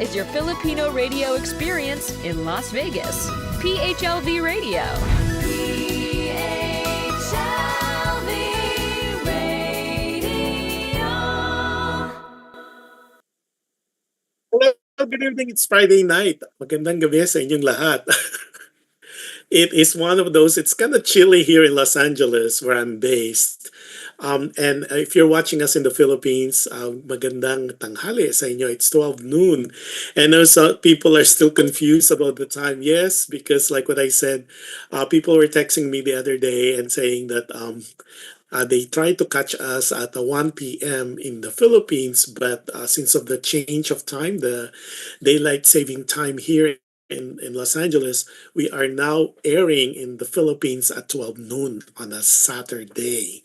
is your Filipino radio experience in Las Vegas. PHLV Radio. PHLV Radio. Hello, good evening. It's Friday night. Magandang gabi sa inyong lahat. It is one of those, it's kind of chilly here in Los Angeles where I'm based. And if you're watching us in the Philippines, magandang tanghali sa inyo. It's 12 noon. And also people are still confused about the time. Yes, because like what I said, people were texting me the other day and saying that they tried to catch us at 1 p.m. in the Philippines, but since of the change of time, the daylight saving time here in Los Angeles, we are now airing in the Philippines at 12 noon on a Saturday.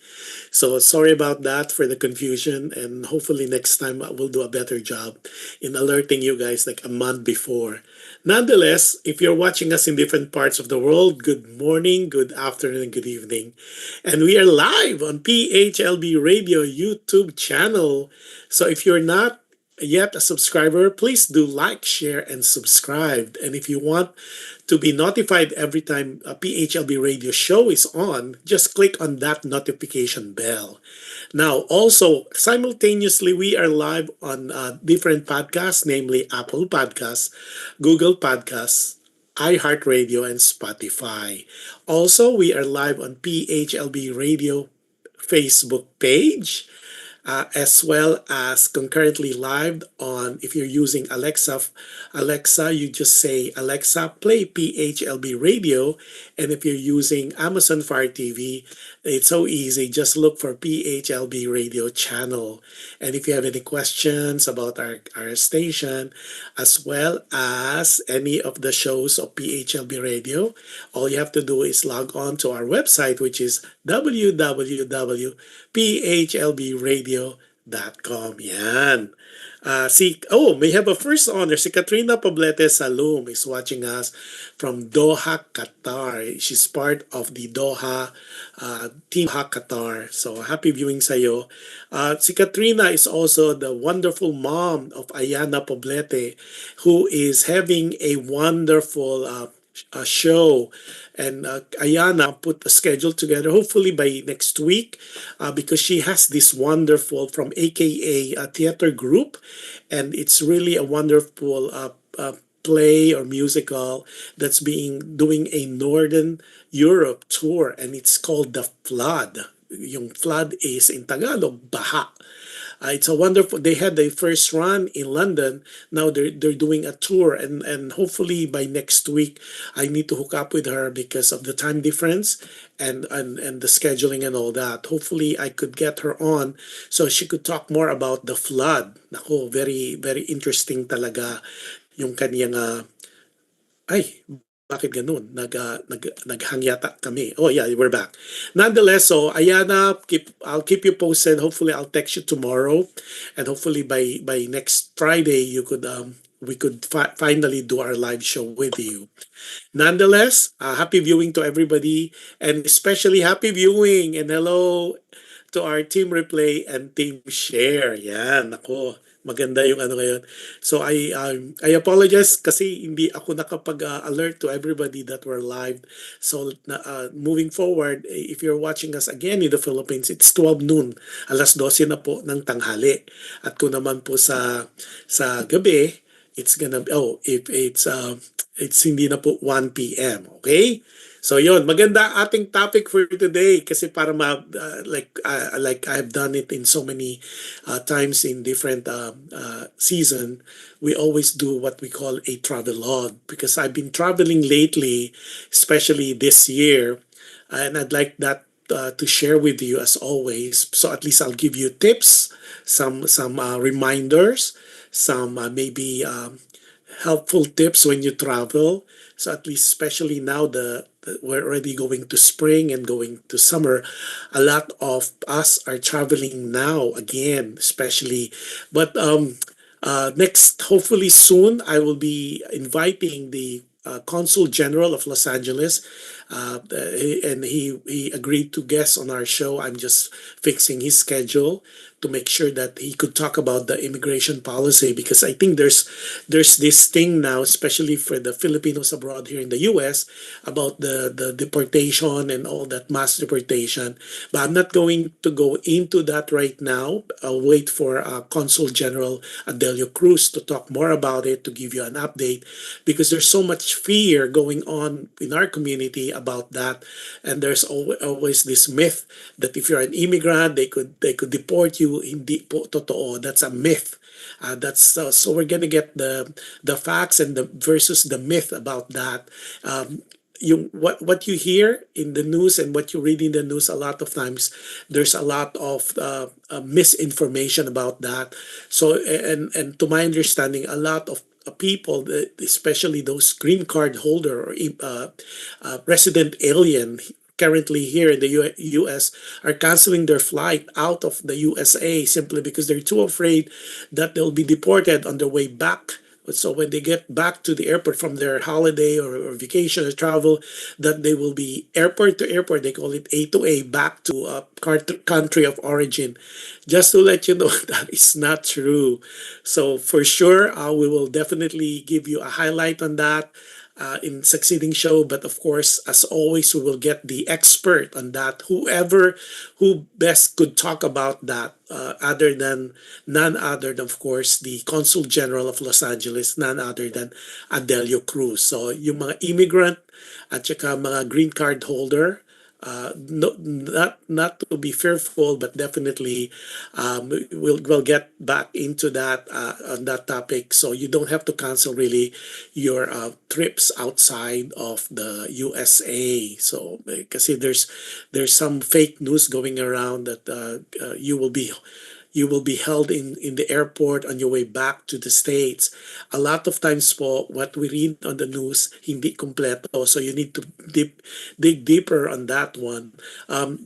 So sorry about that for the confusion, and hopefully next time we'll do a better job in alerting you guys like a month before. Nonetheless, if you're watching us in different parts of the world, good morning, good afternoon, good evening. And we are live on PHLB Radio YouTube channel. So if you're not yet a subscriber, please do like, share, and subscribe. And if you want to be notified every time a PHLB radio show is on, just click on that notification bell. Now, also, simultaneously, we are live on different podcasts, namely Apple Podcasts, Google Podcasts, iHeartRadio, and Spotify. Also, we are live on PHLB Radio Facebook page, as well as concurrently live on, if you're using Alexa, you just say, Alexa, play PHLB Radio. And if you're using Amazon Fire TV, it's so easy. Just look for PHLB Radio channel. And if you have any questions about our station, as well as any of the shows of PHLB Radio, all you have to do is log on to our website, which is www.phlbradio.com. Yan. May have a first honor. Si Katrina Poblete Salum is watching us from Doha, Qatar. She's part of the Doha team Doha, Qatar. So happy viewing sa'yo. Si Katrina is also the wonderful mom of Ayana Poblete, who is having a wonderful show, and Ayana put a schedule together hopefully by next week, because she has this wonderful from AKA theater group, and it's really a wonderful play or musical that's doing a Northern Europe tour, and it's called The Flood. Yung flood is in Tagalog, baha. It's a wonderful. They had their first run in London. Now they're doing a tour, and hopefully by next week I need to hook up with her because of the time difference and the scheduling and all that. Hopefully I could get her on so she could talk more about The Flood. Nako, very very interesting talaga yung kaniyang bakit ganun? Naghang yata kami. Oh yeah, we're back. Nonetheless, so Ayana, I'll keep you posted. Hopefully I'll text you tomorrow, and hopefully by next Friday we could finally do our live show with you. Nonetheless, happy viewing to everybody, and especially happy viewing and hello to our team replay and team share. Yan, ako. Maganda yung ano ngayon. So I apologize kasi hindi ako nakapag-alert to everybody that we're live. So moving forward, if you're watching us again in the Philippines, it's 12 noon. Alas 12 na po ng tanghali. At kung naman po sa gabi, it's gonna be, if it's hindi na po 1 p.m. Okay? So yon, maganda ating topic for today kasi para like I have done it in so many times in different season, we always do what we call a travelogue because I've been traveling lately, especially this year, and I'd like that to share with you as always. So at least I'll give you tips, some reminders, some maybe helpful tips when you travel. So at least, especially now, we're already going to spring and going to summer. A lot of us are traveling now again, especially. But next, hopefully soon, I will be inviting the Consul General of Los Angeles, and he agreed to guest on our show. I'm just fixing his schedule to make sure that he could talk about the immigration policy, because I think there's this thing now, especially for the Filipinos abroad here in the U.S., about the deportation and all that mass deportation. But I'm not going to go into that right now. I'll wait for Consul General Adelio Cruz to talk more about it, to give you an update, because there's so much fear going on in our community about that, and there's always this myth that if you're an immigrant, they could deport you. Hindi po totoo. That's a myth. That's so we're gonna get the facts and the versus the myth about that. What you hear in the news and what you read in the news, a lot of times there's a lot of misinformation about that. So and to my understanding, a lot of people, especially those green card holder or resident alien currently here in the US, are canceling their flight out of the USA simply because they're too afraid that they'll be deported on their way back. So when they get back to the airport from their holiday or vacation or travel, that they will be airport to airport. They call it A to A, back to country of origin. Just to let you know, that is not true. So for sure, we will definitely give you a highlight on that in succeeding show. But of course, as always, we will get the expert on that, who best could talk about that, other than none other than, of course, the Consul General of Los Angeles, none other than Adelio Cruz. So yung mga immigrant at saka mga green card holder, no, not to be fearful, but definitely we'll get back into that on that topic. So you don't have to cancel really your trips outside of the USA. So kasi there's some fake news going around that you will be held in the airport on your way back to the States. A lot of times po, what we read on the news, hindi kompleto. So you need to dig deeper on that one.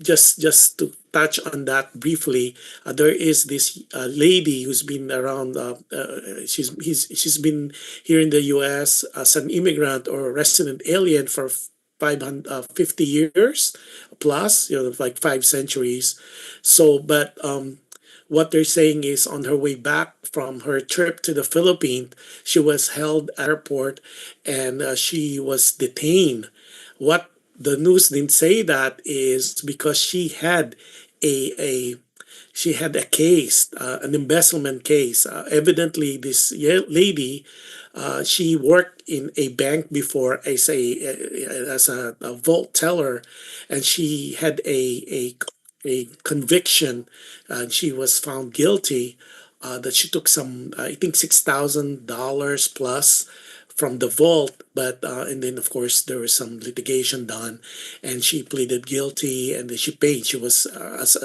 Just to touch on that briefly, there is this lady who's been around. She's been here in the U.S. as an immigrant or resident alien for 550 years plus, like 5 centuries. So, but what they're saying is, on her way back from her trip to the Philippines, she was held at the airport, and she was detained. What the news didn't say that is because a she had a case, an embezzlement case. Evidently, this lady, she worked in a bank before as a vault teller, and she had a conviction, and she was found guilty, that she took some, I think, $6,000 plus from the vault. But and then of course there was some litigation done, and she pleaded guilty, and then she paid. She was as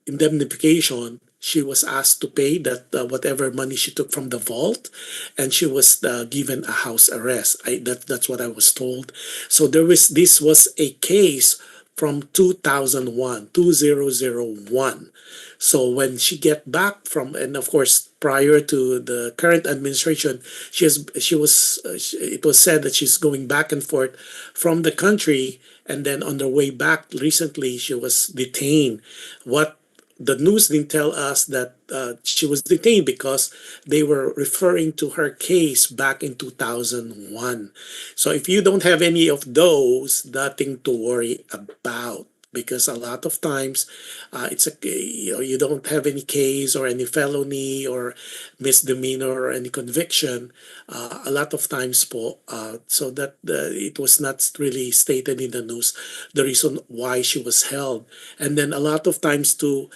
indemnification. She was asked to pay that, whatever money she took from the vault, and she was given a house arrest. That's what I was told. So this was a case from 2001, 2001. So when she get back from, and of course prior to the current administration, it was said that she's going back and forth from the country, and then on the way back recently she was detained. What the news didn't tell us that she was detained because they were referring to her case back in 2001. So if you don't have any of those, nothing to worry about, because a lot of times you don't have any case or any felony or misdemeanor or any conviction. A lot of times po, so that it was not really stated in the news the reason why she was held. And then a lot of times too,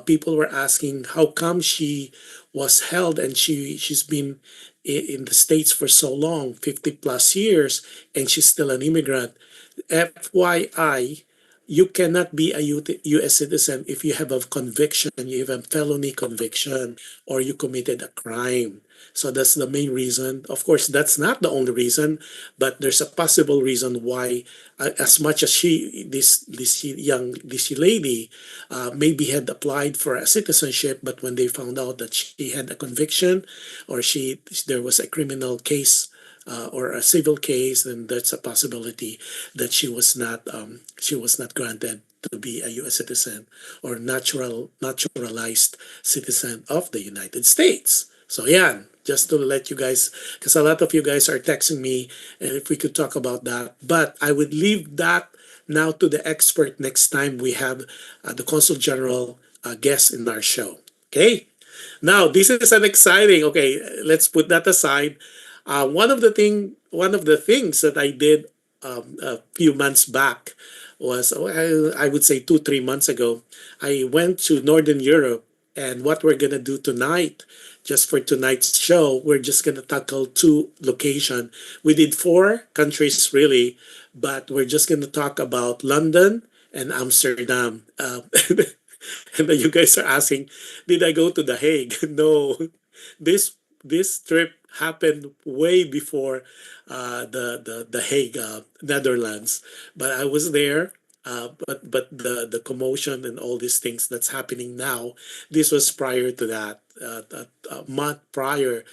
people were asking how come she was held, and she's been in the States for so long, 50 plus years, and she's still an immigrant. FYI, you cannot be a U.S. citizen if you have a conviction, you have a felony conviction, or you committed a crime. So that's the main reason. Of course, that's not the only reason, but there's a possible reason why, as much as this lady, maybe had applied for a citizenship, but when they found out that she had a conviction, or there was a criminal case or a civil case, then that's a possibility that she was not granted to be a U.S. citizen or naturalized citizen of the United States. So yeah, just to let you guys, because a lot of you guys are texting me, and if we could talk about that, but I would leave that now to the expert next time we have the Consul General guest in our show. Okay. Now this is an exciting. Okay, let's put that aside. One of the things that I did a few months back was, I would say 2 3 months ago. I went to Northern Europe, and what we're gonna do tonight, just for tonight's show, we're just gonna tackle two location. We did four countries really, but we're just gonna talk about London and Amsterdam. And then you guys are asking, did I go to The Hague? No, this this trip happened way before the Hague, Netherlands. But I was there. But the commotion and all these things that's happening now, this was prior to that, a month prior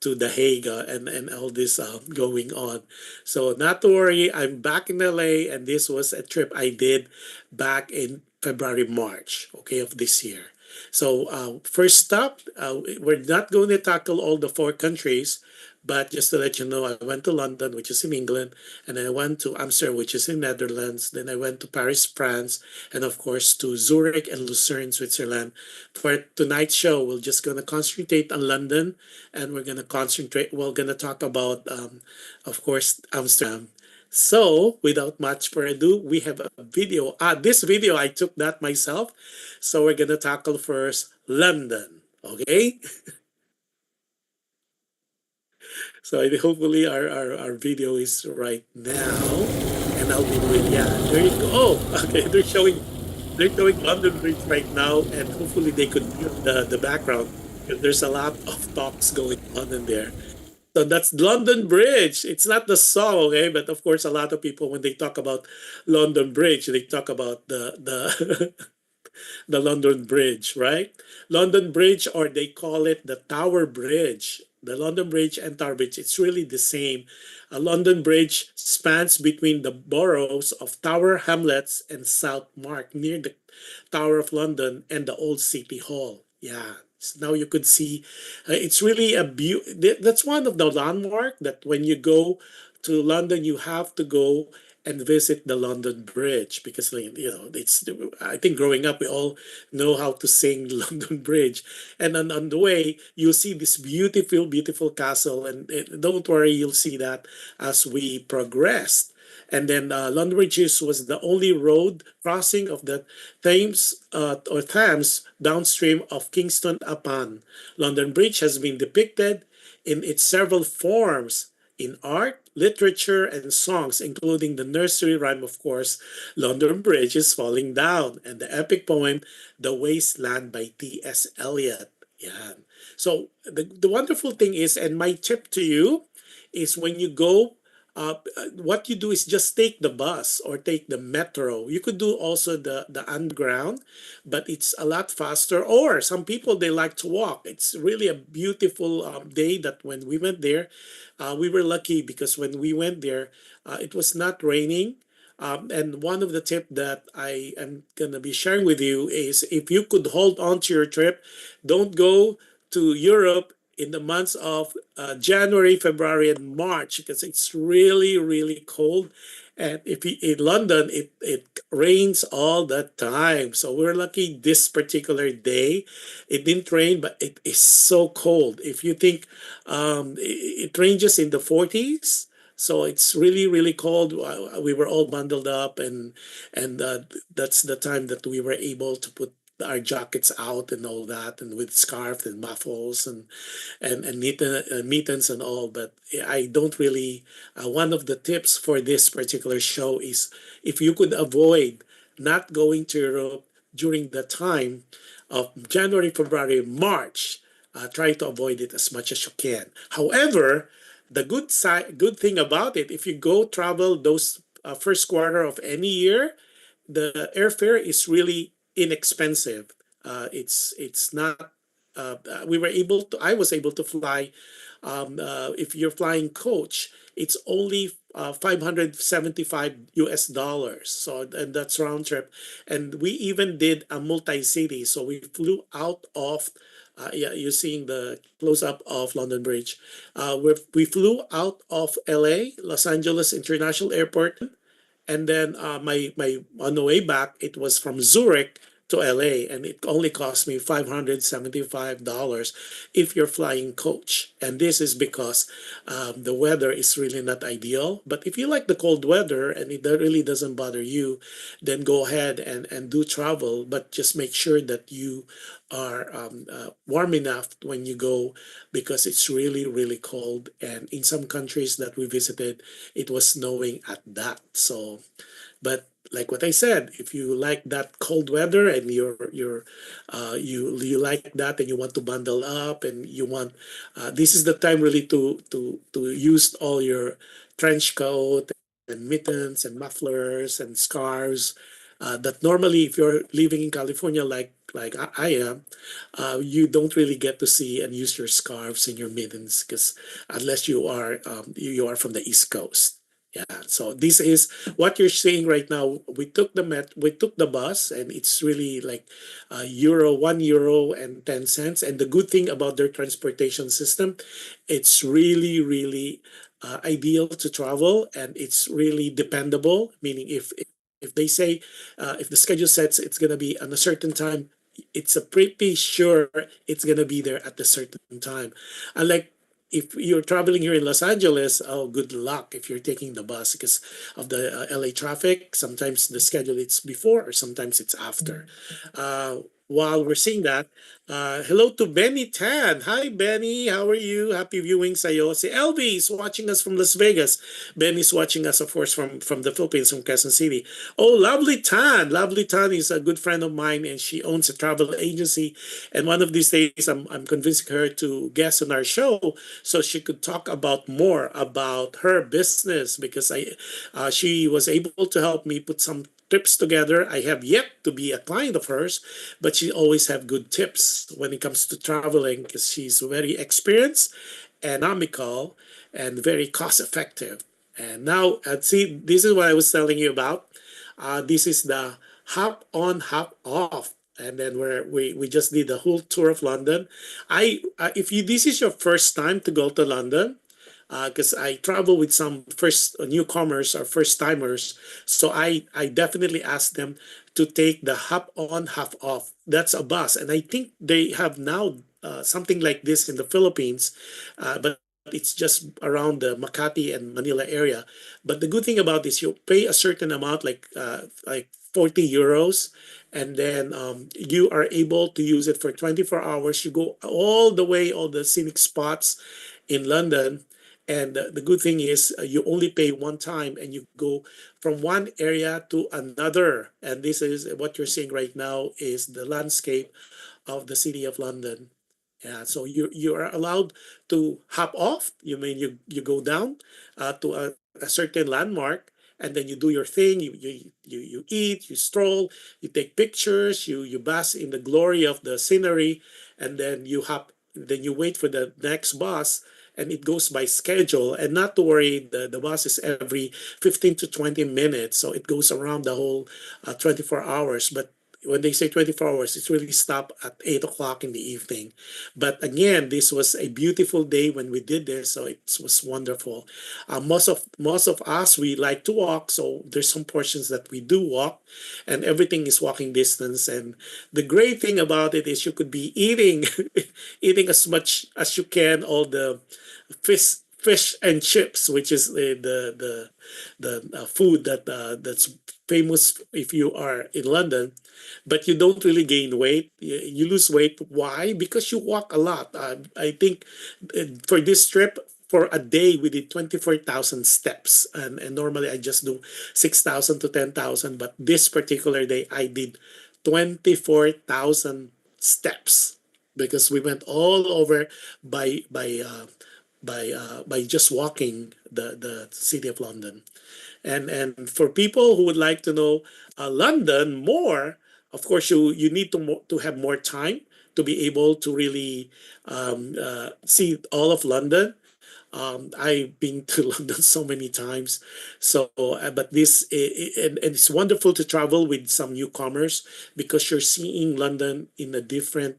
to The Hague, and all this going on. So not to worry, I'm back in LA, and this was a trip I did back in February, March, okay, of this year. So first stop, we're not going to tackle all the four countries, but just to let you know, I went to London, which is in England, and then I went to Amsterdam, which is in Netherlands. Then I went to Paris, France, and of course to Zurich and Lucerne, Switzerland. For tonight's show, we're just going to concentrate on London, and we're going to talk about, of course, Amsterdam. So, without much further ado, we have a video. This video, I took that myself. So, we're going to tackle first London. Okay? So, hopefully, our video is right now. And I'll be doing, yeah, there you go. Oh, okay. They're showing London Bridge right now. And hopefully, they could hear the background. There's a lot of talks going on in there. So that's London Bridge. It's not the song, okay? But of course, a lot of people, when they talk about London Bridge, they talk about the the London Bridge, right? London Bridge, or they call it the Tower Bridge. The London Bridge and Tower Bridge, it's really the same. A London Bridge spans between the boroughs of Tower Hamlets and South Mark, near the Tower of London and the Old City Hall. Yeah. So now you could see, it's really that's one of the landmark that when you go to London, you have to go and visit the London Bridge, because it's, I think growing up we all know how to sing London Bridge, and on the way you'll see this beautiful castle, and don't worry, you'll see that as we progress. And then London Bridge was the only road crossing of the Thames downstream of Kingston upon. London Bridge has been depicted in its several forms in art, literature, and songs, including the nursery rhyme, of course, London Bridge is Falling Down, and the epic poem, The Wasteland by T.S. Eliot. Yeah. So the wonderful thing is, and my tip to you is, when you go, what you do is just take the bus or take the metro. You could do also the underground, but it's a lot faster. Or some people, they like to walk. It's really a beautiful day that when we went there, we were lucky because when we went there, it was not raining. And one of the tip that I am gonna be sharing with you is, if you could hold on to your trip, don't go to Europe in the months of January, February, and March, because it's really cold. And if you, in London, it rains all the time. So we're lucky this particular day. It didn't rain, but it is so cold. If you think it ranges in the 40s, so it's really cold. We were all bundled up, and that's the time that we were able to put our jackets out and all that, and with scarf and muffles and mittens and all. But I don't really. One of the tips for this particular show is, if you could avoid not going to Europe during the time of January, February, March, try to avoid it as much as you can. However, the good thing about it, if you go travel those first quarter of any year, the airfare is really inexpensive. It's not. We were able to. I was able to fly If you're flying coach, it's only 575 US dollars. So, and that's round trip. And we even did a multi-city. So we flew out of, yeah, you're seeing the close up of London Bridge. We flew out of LA, Los Angeles International Airport, and then my on the way back it was from Zurich to LA, and it only cost me $575 if you're flying coach. And this is because the weather is really not ideal. But if you like the cold weather and it really doesn't bother you, then go ahead and do travel. But just make sure that you are warm enough when you go, because it's really, really cold. And in some countries that we visited, it was snowing at that. So, but like what I said, if you like that cold weather and you like that and you want to bundle up and you want, this is the time really to use all your trench coat and mittens and mufflers and scarves, that normally if you're living in California like I am, you don't really get to see and use your scarves and your mittens, because unless you are from the East Coast. Yeah, so this is what you're seeing right now. We took the bus, and it's really like euro €1 and 10 cents. And the good thing about their transportation system, it's really, really ideal to travel, and it's really dependable. Meaning, if they say, if the schedule sets it's gonna be on a certain time, it's a pretty sure it's gonna be there at a certain time. Unlike if you're traveling here in Los Angeles, oh, good luck if you're taking the bus, because of the LA traffic. Sometimes the schedule it's before, or sometimes it's after. While we're seeing that, hello to Benny Tan. Hi, Benny. How are you? Happy viewing sa'yo. Si LV is watching us from Las Vegas. Benny's watching us, of course, from the Philippines, from Quezon City. Oh, Lovely Tan. Lovely Tan is a good friend of mine, and she owns a travel agency. And one of these days, I'm convincing her to guest on our show so she could talk about more about her business, because she was able to help me put some trips together. I have yet to be a client of hers, but she always have good tips when it comes to traveling, because she's very experienced, economical, and very cost effective. And now, see, this is what I was telling you about. This is the hop on, hop off. And then we just did the whole tour of London. If you this is your first time to go to London, because I travel with some first newcomers or first timers, so I definitely ask them to take the hop on, hop off. That's a bus, and I think they have now something like this in the Philippines, but it's just around the Makati and Manila area. But the good thing about this, you pay a certain amount, like 40 euros, and then you are able to use it for 24 hours. You go all the way, all the scenic spots in London. And the good thing is you only pay one time, and you go from one area to another. And this is what you're seeing right now is the landscape of the city of London. Yeah, so you are allowed to hop off. You mean you go down to a certain landmark, and then you do your thing. You eat, you stroll, you take pictures, you bask in the glory of the scenery, and then you hop. Then you wait for the next bus, and it goes by schedule. And not to worry, the bus is every 15 to 20 minutes, so it goes around the whole 24 hours. But when they say 24 hours, it's really stopped at 8 o'clock in the evening. But again, this was a beautiful day when we did this, so it was wonderful. Most of us, we like to walk, so there's some portions that we do walk, and everything is walking distance. And the great thing about it is you could be eating eating as much as you can, all the fish and chips, which is the food that's famous if you are in London. But you don't really gain weight. You lose weight. Why? Because you walk a lot. I think for this trip, for a day, we did 24,000 steps. And normally I just do 6,000 to 10,000. But this particular day, I did 24,000 steps, because we went all over by just walking the city of London. And for people who would like to know London more, of course you need to have more time to be able to really see all of London. I've been to London so many times, so but and it's wonderful to travel with some newcomers because you're seeing London in a different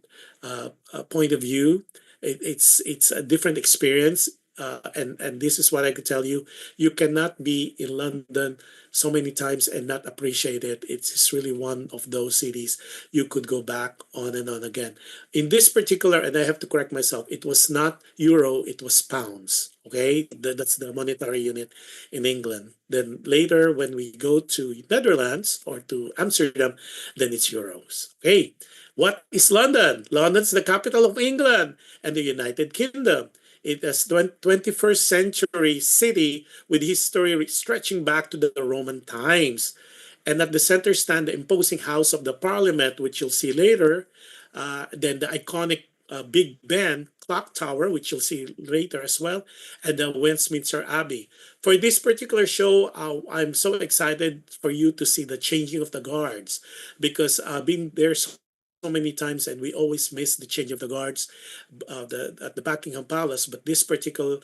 point of view. It's a different experience, and this is what I could tell you: you cannot be in London so many times and not appreciate it. It's really one of those cities you could go back on and on again. In this particular, and I have to correct myself, it was not euro, it was pounds. Okay, that's the monetary unit in England. Then later, when we go to Netherlands or to Amsterdam, then it's euros. Okay, what is London? London's the capital of England and the United Kingdom. It is 21st century city with history stretching back to the Roman times. And at the center stand the imposing House of the Parliament, which you'll see later. Then the iconic Big Ben clock tower, which you'll see later as well, and the Westminster Abbey. For this particular show, I'm so excited for you to see the changing of the guards because being there so many times and we always miss the change of the guards at the Buckingham Palace. But this particular,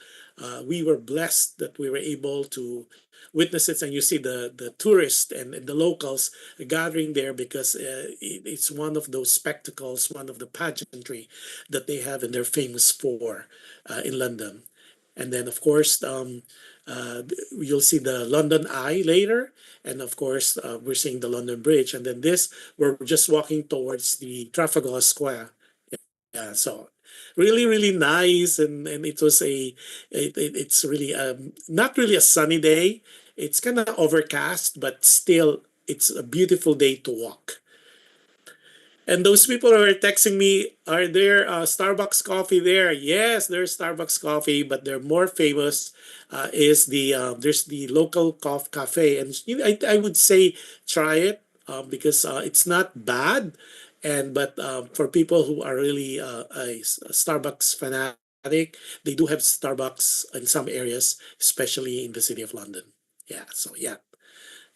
we were blessed that we were able to witness it, and you see the tourists and the locals gathering there because it's one of those spectacles, one of the pageantry that they have and they're famous for in London. And then, of course, you'll see the London Eye later. And of course, we're seeing the London Bridge. And then this, we're just walking towards the Trafalgar Square. Yeah, so really, really nice. And it was it's really not really a sunny day. It's kind of overcast, but still, it's a beautiful day to walk. And those people who are texting me, are there Starbucks coffee there? Yes, there's Starbucks coffee, but they're more famous is there's the local cafe, and I would say try it because it's not bad, and but for people who are really a Starbucks fanatic, they do have Starbucks in some areas, especially in the city of London. Yeah, so yeah.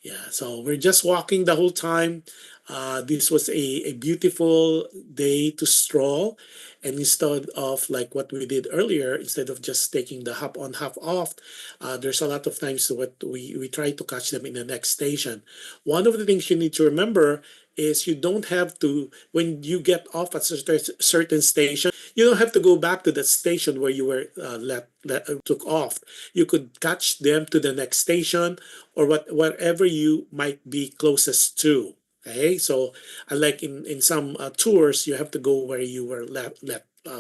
Yeah, so we're just walking the whole time. This was a beautiful day to stroll. And instead of like what we did earlier, instead of just taking the hop on, hop off, there's a lot of times what we try to catch them in the next station. One of the things you need to remember is you don't have to, when you get off at certain station, you don't have to go back to that station where you were took off. You could catch them to the next station or whatever you might be closest to. Okay, so like in some tours, you have to go where you were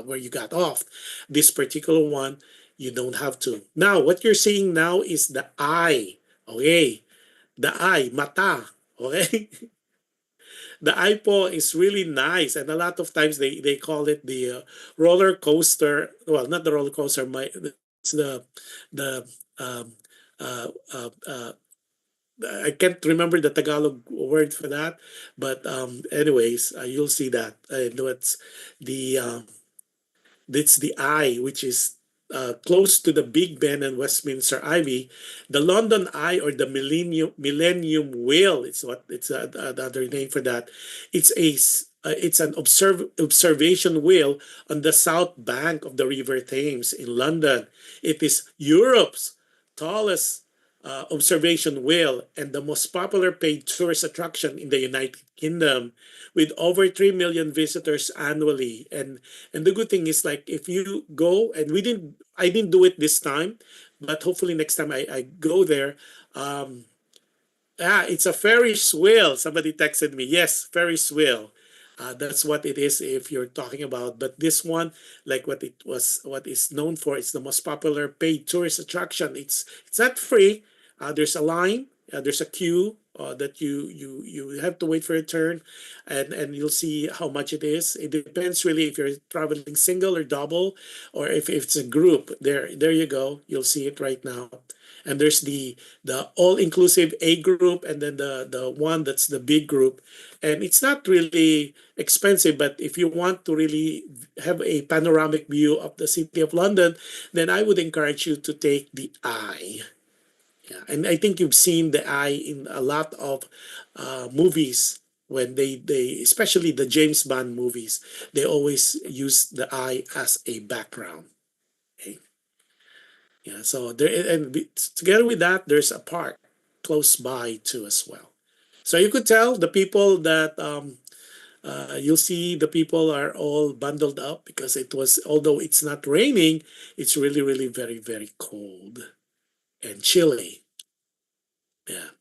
where you got off. This particular one, you don't have to. Now, what you're seeing now is the eye. Okay, the eye, mata. Okay, the iPo is really nice, and a lot of times they call it the roller coaster. Well, not the roller coaster. It's the uh, uh, uh, I can't remember the Tagalog word for that, but anyways, you'll see that. I know it's the Eye, which is close to the Big Ben and Westminster Ivy. The London Eye or the Millennium Whale. It's what it's another name for that. It's an observation wheel on the south bank of the River Thames in London. It is Europe's tallest observation whale and the most popular paid tourist attraction in the United Kingdom with over 3 million visitors annually. And the good thing is like if you go and I didn't do it this time, but hopefully next time I go there. It's a Ferris wheel. Somebody texted me. Yes, Ferris wheel. That's what it is if you're talking about. But this one, like what is known for, it's the most popular paid tourist attraction. It's not free. There's a line. There's a queue that you have to wait for your turn, and you'll see how much it is. It depends really if you're traveling single or double, or if it's a group. There you go. You'll see it right now. And there's the all-inclusive A group, and then the one that's the big group, and it's not really expensive. But if you want to really have a panoramic view of the city of London, then I would encourage you to take the Eye. Yeah, and I think you've seen the Eye in a lot of movies when they especially the James Bond movies, they always use the eye as a background. Okay? Yeah, so there and together with that, there's a park close by too as well. So you could tell the people that you'll see the people are all bundled up because it was, although it's not raining, it's really, really very, very cold and chilly. Yeah.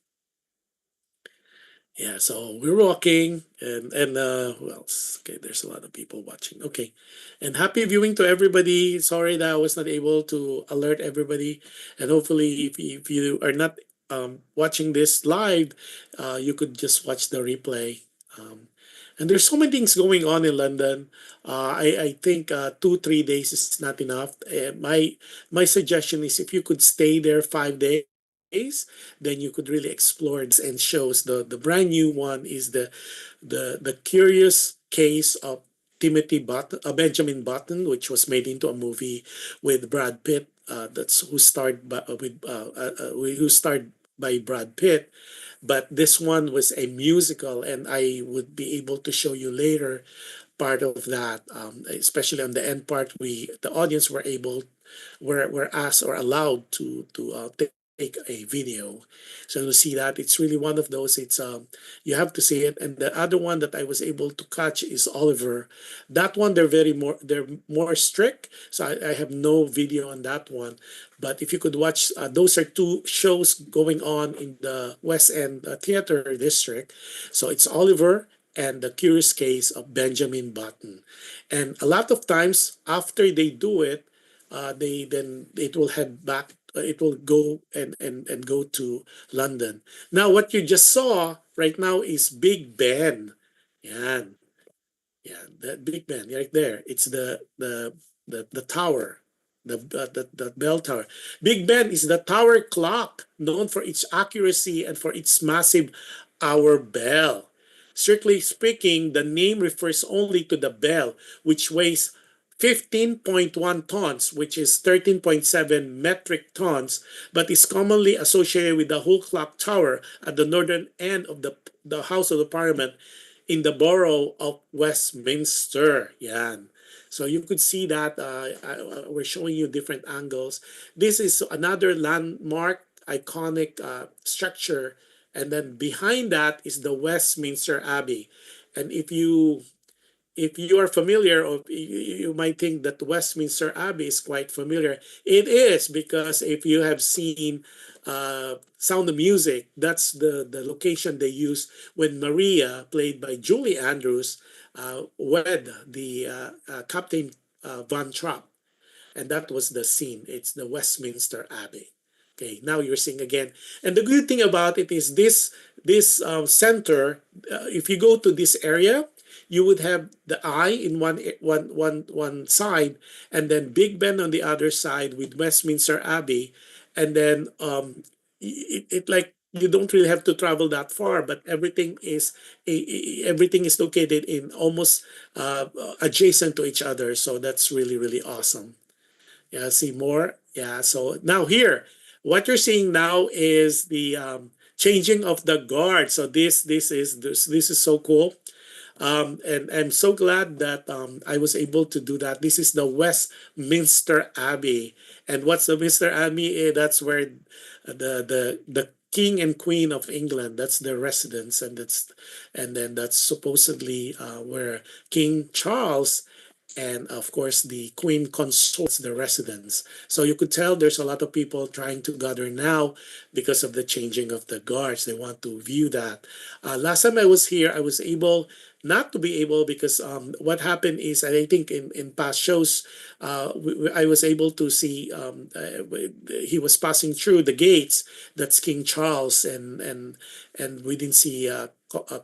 Yeah, so we're walking and who else? Okay, there's a lot of people watching. Okay. And happy viewing to everybody. Sorry that I was not able to alert everybody. And hopefully if you are not watching this live, you could just watch the replay. Um, and there's so many things going on in London. I think 2 3 days is not enough. My suggestion is if you could stay there 5 days, then you could really explore and shows. The brand new one is the curious case of Benjamin Button, which was made into a movie with Brad Pitt. That's who starred who starred by Brad Pitt. But this one was a musical, and I would be able to show you later part of that. Especially on the end part, the audience were asked or allowed to take a video. So to see that, it's really one of those. It's you have to see it. And the other one that I was able to catch is Oliver. That one they're more strict. So I have no video on that one. But if you could watch, those are two shows going on in the West End Theater District. So it's Oliver and the Curious Case of Benjamin Button. And a lot of times after they do it, they then it will head back. It will go and go to London. Now, what you just saw right now is Big Ben. Yan. Yeah, that Big Ben right there. It's the tower, the bell tower. Big Ben is the tower clock known for its accuracy and for its massive hour bell. Strictly speaking, the name refers only to the bell, which weighs 15.1 tons, which is 13.7 metric tons, but is commonly associated with the whole clock tower at the northern end of the House of the Parliament in the borough of Westminster. Yan. So you could see that we're showing you different angles. This is another landmark, iconic structure. And then behind that is the Westminster Abbey. And if you are familiar, or you might think that Westminster Abbey is quite familiar. It is, because if you have seen Sound of Music, that's the location they used when Maria, played by Julie Andrews, wed the Captain Von Trapp. And that was the scene. It's the Westminster Abbey. Okay, now you're seeing again. And the good thing about it is this center, if you go to this area, you would have the eye in one side, and then Big Ben on the other side with Westminster Abbey, and then it like you don't really have to travel that far, but everything is located in almost adjacent to each other. So that's really, really awesome. Yeah, see more. Yeah, so now here, what you're seeing now is the changing of the guard. So this is so cool. And I'm so glad that I was able to do that. This is the Westminster Abbey. And what's the Minster Abbey? That's where the King and Queen of England, that's their residence. And then that's supposedly where King Charles and of course the Queen Consort's the residence. So you could tell there's a lot of people trying to gather now because of the changing of the guards. They want to view that. Last time I was here, I was able not to be able because what happened is, and I think in past shows, I was able to see he was passing through the gates. That's King Charles, and we didn't see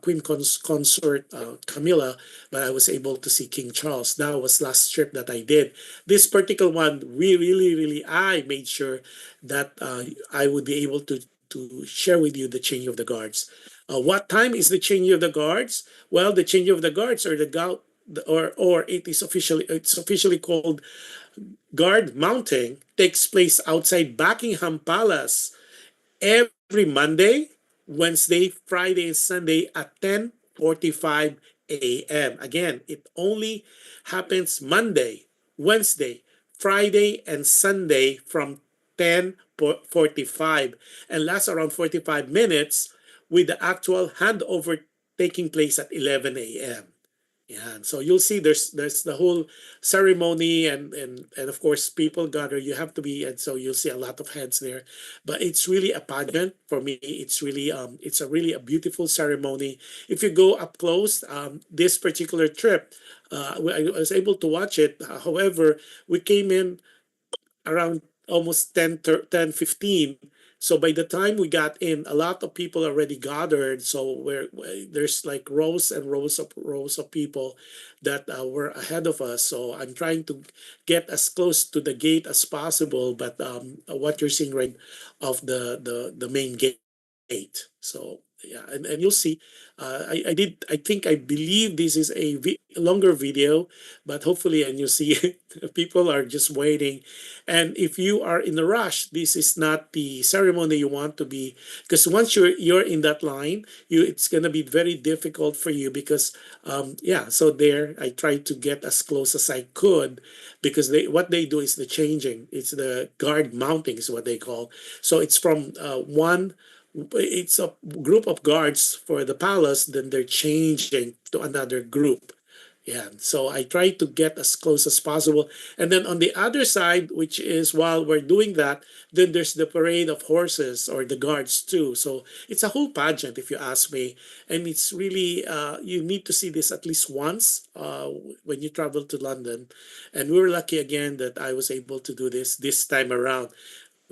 Queen Consort Camilla, but I was able to see King Charles. That was last trip that I did. This particular one, we really, I made sure that I would be able to share with you the change of the guards. What time is the change of the guards? Well, the change of the guards or it's officially called guard mounting, takes place outside Buckingham Palace every Monday, Wednesday, Friday, and Sunday at 10 10:45 a.m. Again, it only happens Monday, Wednesday, Friday, and Sunday from 10:45 and lasts around 45 minutes with the actual handover taking place at 11 a.m. Yeah, and so you'll see there's the whole ceremony and of course people gather. You have to be, and so you'll see a lot of heads there. But it's really a pageant for me. It's a really a beautiful ceremony. If you go up close, this particular trip, I was able to watch it. However, we came in around almost 10:15. So by the time we got in, a lot of people already gathered. So there's like rows of people that were ahead of us. So I'm trying to get as close to the gate as possible. But what you're seeing right of the main gate. So yeah, and you'll see. I think I believe this is a longer video, but hopefully, and you see, people are just waiting. And if you are in a rush, this is not the ceremony you want to be, because once you're in that line, it's gonna be very difficult for you because yeah. So there, I tried to get as close as I could because what they do is the changing. It's the guard mounting is what they call. So it's from one it's a group of guards for the palace, then they're changing to another group. Yeah, so I try to get as close as possible. And then on the other side, which is while we're doing that, then there's the parade of horses or the guards too. So it's a whole pageant, if you ask me. And it's really, you need to see this at least once when you travel to London. And we were lucky again that I was able to do this time around.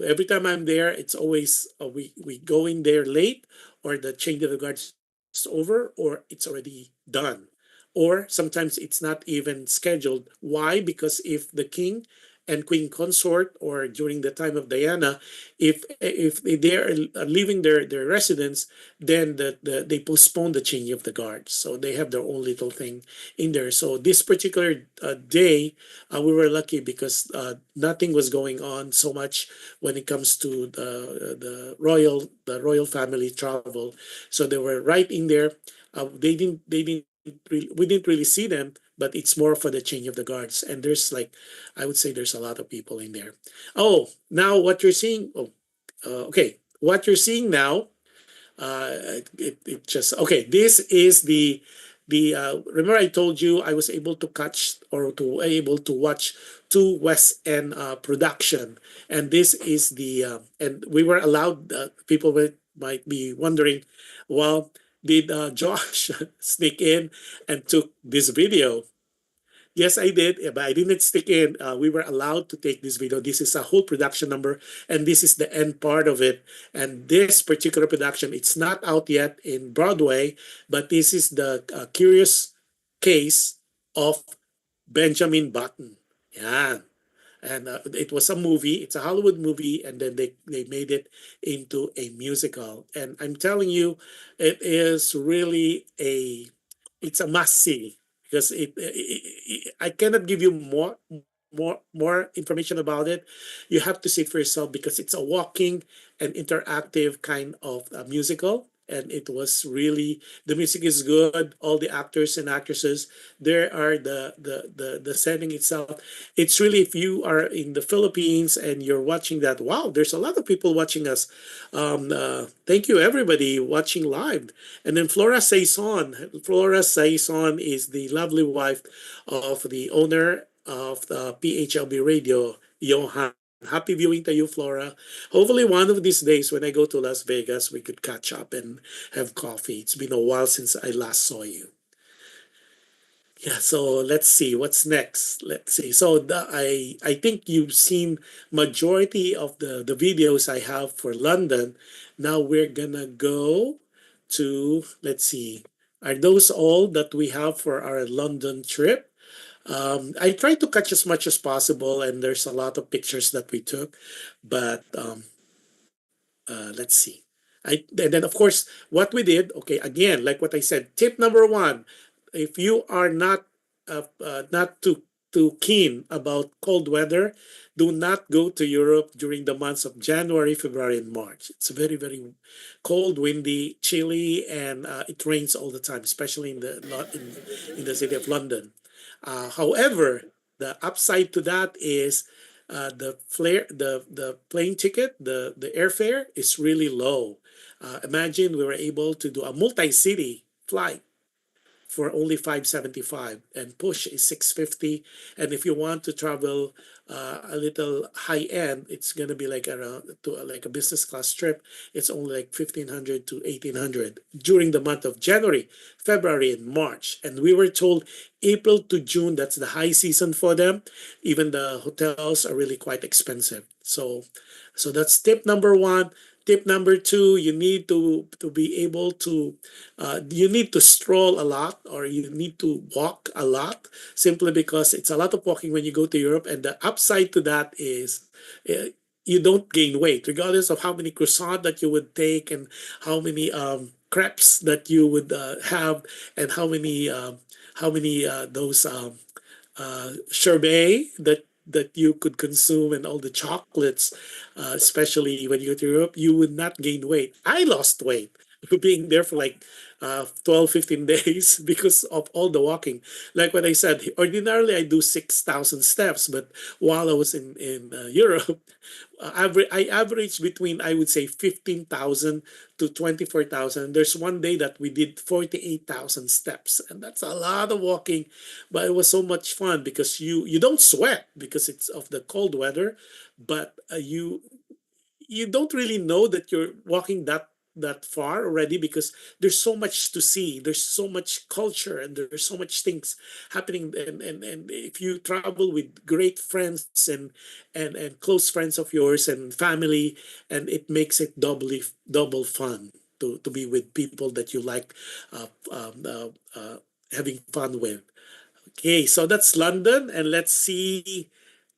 Every time I'm there, it's always we go in there late, or the change of the guards is over, or it's already done, or sometimes it's not even scheduled. Why? Because if the king and queen consort, or during the time of Diana, if they are leaving their residence, then they postpone the change of the guards. So they have their own little thing in there. So this particular day, we were lucky because nothing was going on so much when it comes to the royal family travel. So they were right in there. They didn't we didn't really see them, but it's more for the change of the guards. And there's like, I would say there's a lot of people in there. Oh, now what you're seeing. Oh, okay. What you're seeing now, it just okay. This is the remember I told you I was able to catch or to able to watch two West End production, and this is the and we were allowed. People might be wondering, well, did Josh sneak in and took this video? Yes, I did, but I didn't stick in. We were allowed to take this video. This is a whole production number, and this is the end part of it. And this particular production, it's not out yet in Broadway, but this is the curious case of Benjamin Button. Yeah, and it was a movie. It's a Hollywood movie, and then they made it into a musical. And I'm telling you, it is really it's a must see because I cannot give you more information about it. You have to see it for yourself because it's a walking and interactive kind of musical. And it was really, the music is good. All the actors and actresses, there are the setting itself. It's really, if you are in the Philippines and you're watching that, wow, there's a lot of people watching us. Thank you everybody watching live. And then Flora Saison. Flora Saison is the lovely wife of the owner of the PHLV Radio, Johan. Happy viewing to you, Flora. Hopefully, one of these days when I go to Las Vegas, we could catch up and have coffee. It's been a while since I last saw you. Yeah, so let's see what's next. Let's see. So I think you've seen majority of the videos I have for London. Now we're gonna go to, let's see. Are those all that we have for our London trip? I try to catch as much as possible, and there's a lot of pictures that we took, but let's see. And then of course what we did. Okay, again, like what I said, tip number one: if you are not too keen about cold weather, do not go to Europe during the months of January, February, and March. It's very, very cold, windy, chilly, and it rains all the time, especially in the city of London. However, the upside to that is the plane ticket, the airfare is really low. Imagine we were able to do a multi-city flight for only 575, and push is 650. And if you want to travel a little high end, it's going to be like around to like a business class trip. It's only like 1500 to 1800 during the month of January, February, and March. And we were told April to June, that's the high season for them. Even the hotels are really quite expensive. So that's tip number one. Tip number two, you need to be able to you need to stroll a lot, or you need to walk a lot, simply because it's a lot of walking when you go to Europe. And the upside to that is uh, you don't gain weight, regardless of how many croissant that you would take, and how many crepes that you would have, and how many those sherbet that you could consume, and all the chocolates, especially when you go to Europe, you would not gain weight. I lost weight being there for like 12, 15 days because of all the walking. Like what I said, ordinarily I do 6,000 steps, but while I was in Europe, I average between, I would say, 15,000 to 24,000. There's one day that we did 48,000 steps, and that's a lot of walking, but it was so much fun because you don't sweat because it's of the cold weather, but you don't really know that you're walking that far already, because there's so much to see, there's so much culture, and there's so much things happening. And if you travel with great friends, and close friends of yours and family, and it makes it double fun to be with people that you like having fun with. Okay, so that's London, and let's see.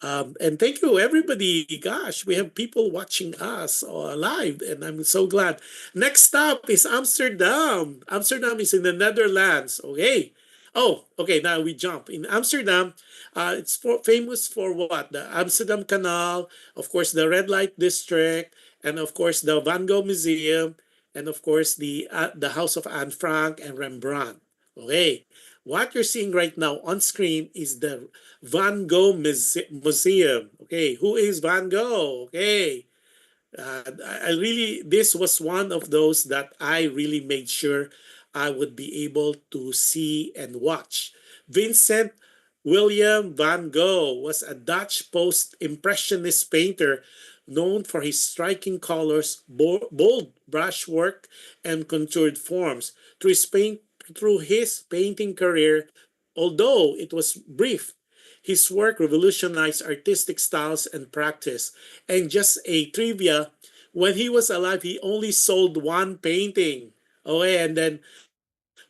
And thank you, everybody. Gosh, we have people watching us live, and I'm so glad. Next up is Amsterdam. Amsterdam is in the Netherlands. Okay. Oh, okay. Now we jump in Amsterdam. It's famous for what? The Amsterdam Canal, of course, the Red Light District, and of course the Van Gogh Museum, and of course the House of Anne Frank and Rembrandt. Okay. What you're seeing right now on screen is the Van Gogh Museum. Okay, who is Van Gogh? Okay, I really, this was one of those that I really made sure I would be able to see and watch. Vincent William van Gogh was a Dutch post-impressionist painter known for his striking colors, bold brushwork, and contoured forms. Through his painting career, although it was brief, his work revolutionized artistic styles and practice. And just a trivia, when he was alive, he only sold one painting. Oh, and then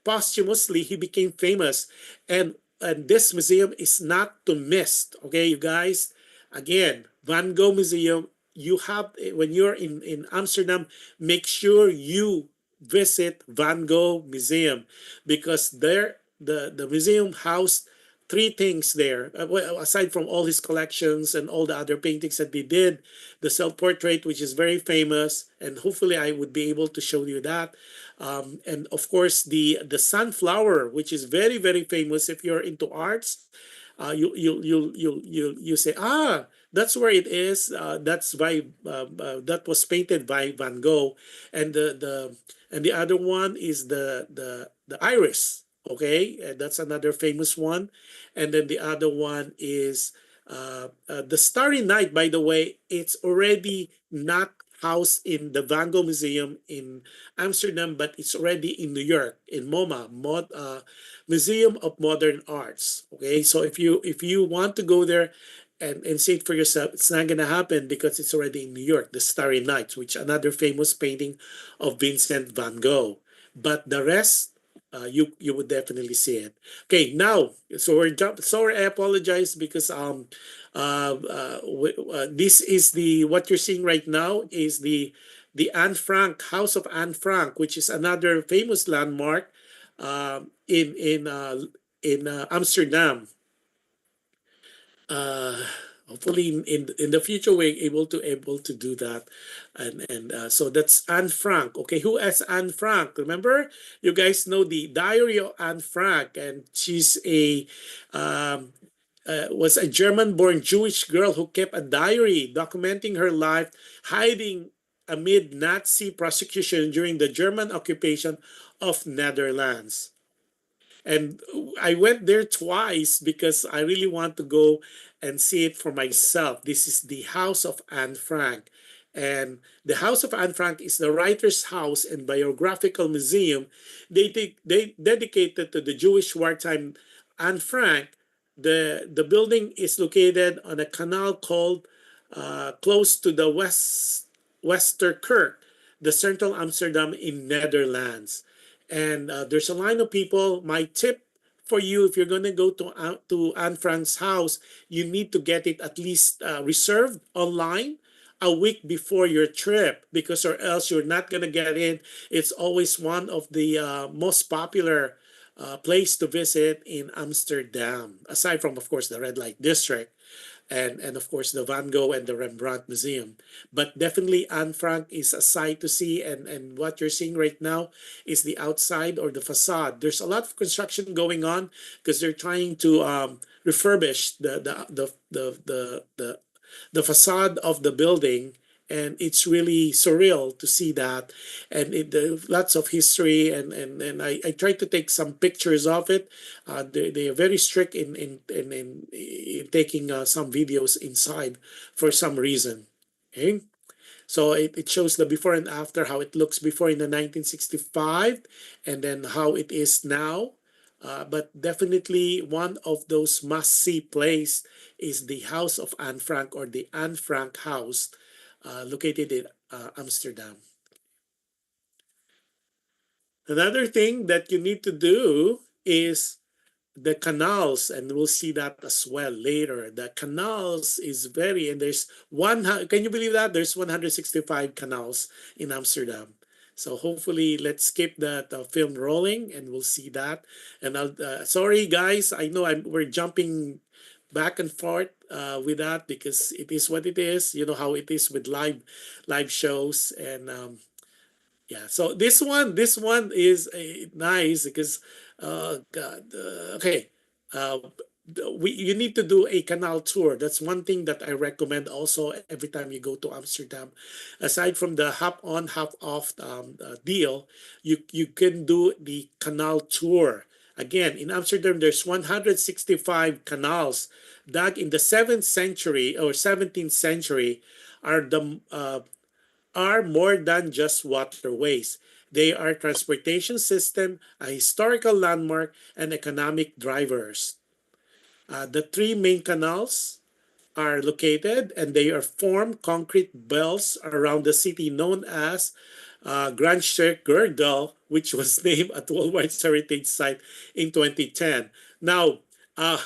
posthumously he became famous. And this museum is not to miss. Okay, you guys. Again, Van Gogh Museum. You have, when you're in Amsterdam, make sure you visit Van Gogh Museum, because there the museum housed three things there. Well, aside from all his collections and all the other paintings that they did, the self-portrait, which is very famous, and hopefully I would be able to show you that. And of course, the sunflower, which is very, very famous if you're into arts. You say, ah, that's where it is. That was painted by Van Gogh. And the other one is the iris. Okay, and that's another famous one. And then the other one is the Starry Night. By the way, it's already not housed in the Van Gogh Museum in Amsterdam, but it's already in New York, in MoMA, Museum of Modern Arts. Okay, so if you want to go there and see it for yourself, it's not gonna happen because it's already in New York. The Starry Night, which another famous painting of Vincent van Gogh. But the rest, you would definitely see it. Okay, now, so we're sorry, I apologize, because this is the what you're seeing right now is the Anne Frank House of Anne Frank, which is another famous landmark in Amsterdam. Uh, hopefully in the future we're able to do that. And so that's Anne Frank. Okay, who is Anne Frank? Remember, you guys know the Diary of Anne Frank, and she's a um, was a German-born Jewish girl who kept a diary documenting her life, hiding amid Nazi prosecution during the German occupation of Netherlands. And I went there twice because I really want to go and see it for myself. This is the House of Anne Frank. And the House of Anne Frank is the writer's house and biographical museum they dedicated to the Jewish wartime Anne Frank. The building is located on a canal called close to the Westerkerk, the central Amsterdam in Netherlands. And there's a line of people. My tip for you, if you're going to go to Anne Frank's house, you need to get it at least reserved online a week before your trip, because or else you're not going to get in. It's always one of the most popular place to visit in Amsterdam, aside from, of course, the red light district and of course the Van Gogh and the Rembrandt Museum. But definitely Anne Frank is a sight to see, and what you're seeing right now is the outside or the facade. There's a lot of construction going on because they're trying to refurbish the facade of the building, and it's really surreal to see that. And lots of history, and I tried to take some pictures of it. They are very strict in taking some videos inside for some reason. Okay, so it shows the before and after, how it looks before in the 1965, and then how it is now. But definitely one of those must-see places is the House of Anne Frank, or the Anne Frank House, located in Amsterdam. Another thing that you need to do is the canals, and we'll see that as well later. The canals is very, and there's one, can you believe that? There's 165 canals in Amsterdam. So hopefully, let's keep that film rolling, and we'll see that. And sorry guys, I know we're jumping back and forth with that because it is what it is. You know how it is with live shows. And yeah, so this one is nice because God, okay, uh, you need to do a canal tour. That's one thing that I recommend also every time you go to Amsterdam. Aside from the hop on hop off deal, you can do the canal tour. Again, in Amsterdam, there's 165 canals dug in the 7th century or 17th century, are the are more than just waterways. They are transportation system, a historical landmark, and economic drivers. The three main canals are located, and they are formed concrete belts around the city known as Grand Girdle, which was named at World Heritage Site in 2010. Now, uh,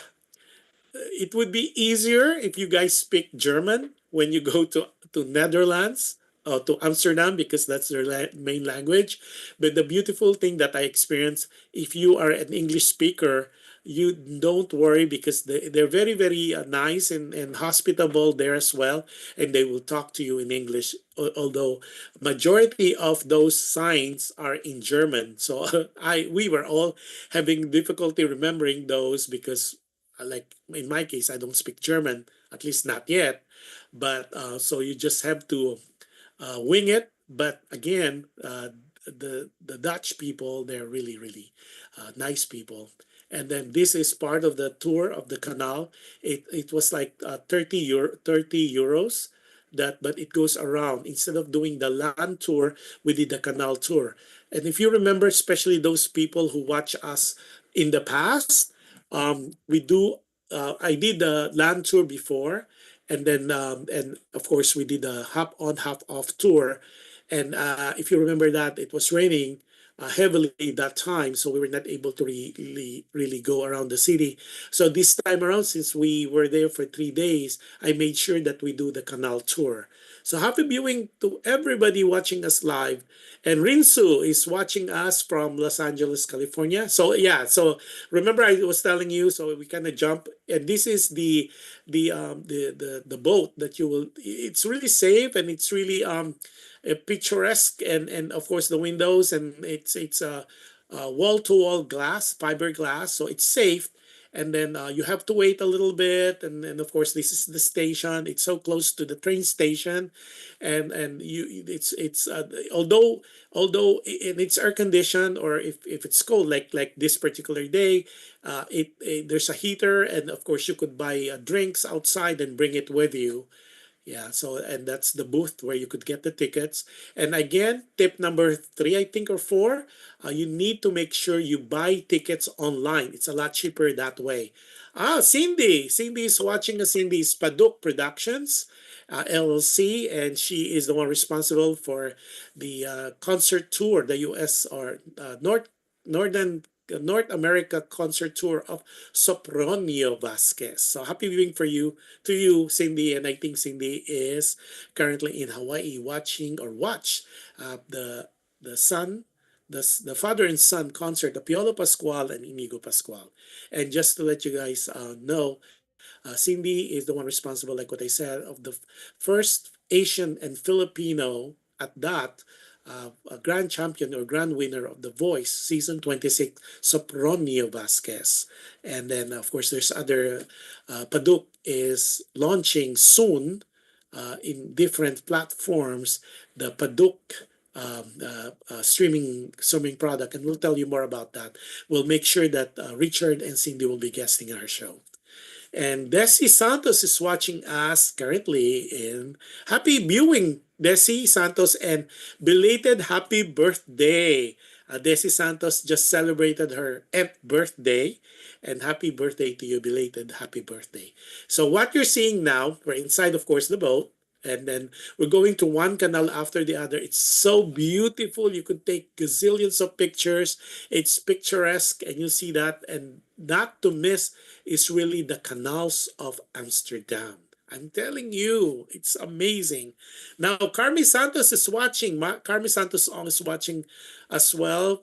it would be easier if you guys speak German when you go to Netherlands or to Amsterdam, because that's their main language. But the beautiful thing that I experienced, if you are an English speaker, you don't worry because they're very, very nice and hospitable there as well. And they will talk to you in English, although majority of those signs are in German. So we were all having difficulty remembering those because like in my case, I don't speak German, at least not yet. But so you just have to wing it. But again, the Dutch people, they're really really nice people. And then this is part of the tour of the canal. It was like 30 euros. That, but it goes around. Instead of doing the land tour, we did the canal tour. And if you remember, especially those people who watch us in the past, we do. I did the land tour before, and then and of course we did a hop on hop off tour. And if you remember that it was raining heavily that time, so we were not able to really go around the city. So this time around, since we were there for 3 days, I made sure that we do the canal tour. So happy viewing to everybody watching us live. And Rinsu is watching us from Los Angeles, California. So yeah, so remember I was telling you, so we kind of jump, and this is the boat that you will. It's really safe, and it's really picturesque, and of course the windows, and it's wall to wall glass, fiberglass, so it's safe. And then you have to wait a little bit, and then of course this is the station. It's so close to the train station, and it's although and it's air conditioned, or if it's cold like this particular day, there's a heater, and of course you could buy drinks outside and bring it with you. Yeah, so and that's the booth where you could get the tickets. And again, tip number three, I think, or four, you need to make sure you buy tickets online. It's a lot cheaper that way. Cindy is watching us. Cindy is Paduk Productions, LLC, and she is the one responsible for the concert tour, the U.S. or Northern North America concert tour of Sopronio Vasquez. So happy viewing for you to you, Cindy, and I think Cindy is currently in Hawaii watching or watch the son, the father and son concert of Piolo Pascual and Inigo Pascual. And just to let you guys know, Cindy is the one responsible, like what I said, of the first Asian and Filipino at that a grand champion or grand winner of The Voice season 26, Sopronio Vasquez. And then, of course, there's other, Paduk is launching soon in different platforms the Paduk streaming product, and we'll tell you more about that. We'll make sure that Richard and Cindy will be guesting our show. And Desi Santos is watching us currently in happy viewing, Desi Santos, and belated happy birthday. Desi Santos just celebrated her 10th birthday, and happy birthday to you, belated happy birthday. So what you're seeing now, we're inside, of course, the boat, and then we're going to one canal after the other. It's so beautiful. You could take gazillions of pictures. It's picturesque, and you see that. And not to miss is really the canals of Amsterdam. I'm telling you, it's amazing. Now, Carmi Santos is watching. Carmi Santos is watching as well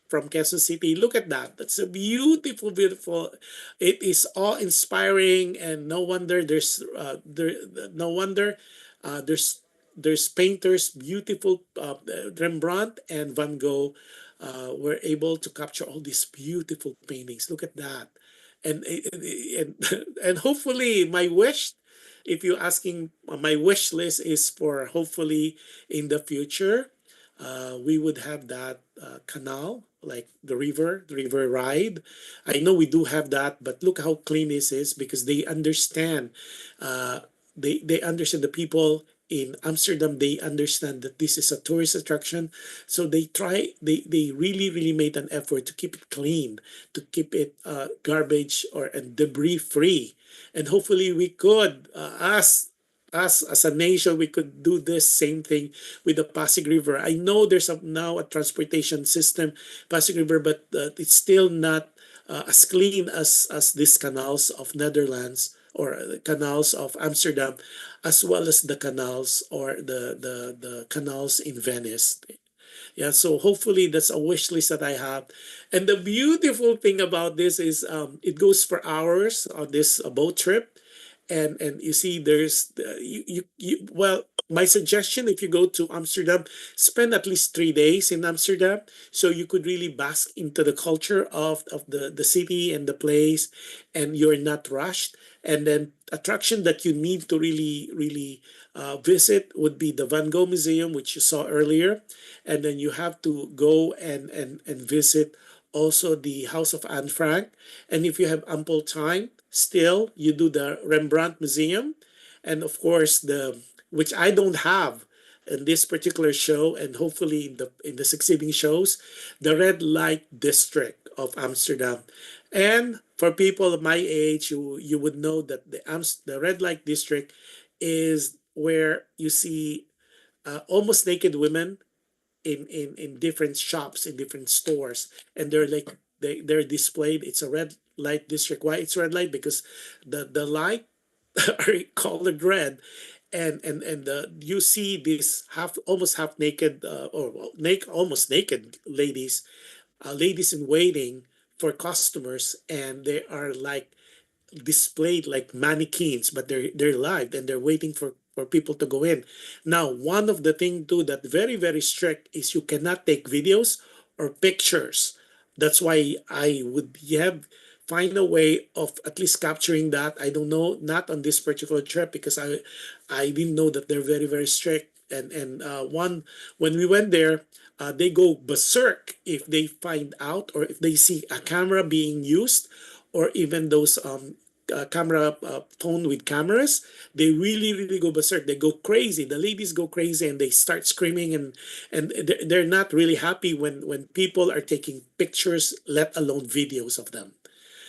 from Quezon City. Look at that. That's a beautiful, beautiful. It is awe inspiring, and no wonder no wonder there's painters, beautiful Rembrandt and Van Gogh were able to capture all these beautiful paintings. Look at that, and and hopefully my wish, if you're asking, my wish list is for hopefully in the future we would have that canal, like the river ride. I know we do have that, but look how clean this is, because they understand. They understand, the people in Amsterdam. They understand that this is a tourist attraction, so they really made an effort to keep it clean, to keep it garbage or and debris free, and hopefully we could us as a nation, we could do this same thing with the Pasig River. I know there's now a transportation system, Pasig River, but it's still not as clean as these canals of Netherlands, or the canals of Amsterdam, as well as the canals, or the canals in Venice. Yeah, so hopefully that's a wish list that I have. And the beautiful thing about this is it goes for hours on this boat trip. And you see there's well, my suggestion, if you go to Amsterdam, spend at least 3 days in Amsterdam, so you could really bask into the culture of the city and the place, and you're not rushed. And then attraction that you need to really visit would be the Van Gogh Museum, which you saw earlier. And then you have to go and visit also the House of Anne Frank. And if you have ample time, still you do the Rembrandt Museum, and of course the, which I don't have in this particular show, and hopefully in the succeeding shows, the red light district of Amsterdam. And for people of my age, you would know that the red light district is where you see almost naked women in different shops, in different stores, and they're like they're displayed. It's a red light district. Why it's red light? Because the light are colored red, and you see these half almost half naked almost naked ladies in waiting for customers, and they are like displayed like mannequins, but they're live and they're waiting for people to go in. Now, one of the thing too that very strict is you cannot take videos or pictures. That's why I would have find a way of at least capturing that. I don't know, not on this particular trip because I didn't know that they're very strict. And one when we went there, they go berserk if they find out or if they see a camera being used or even those camera phone with cameras. They really go berserk. They go crazy. The ladies go crazy and they start screaming, and they're not really happy when people are taking pictures, let alone videos of them.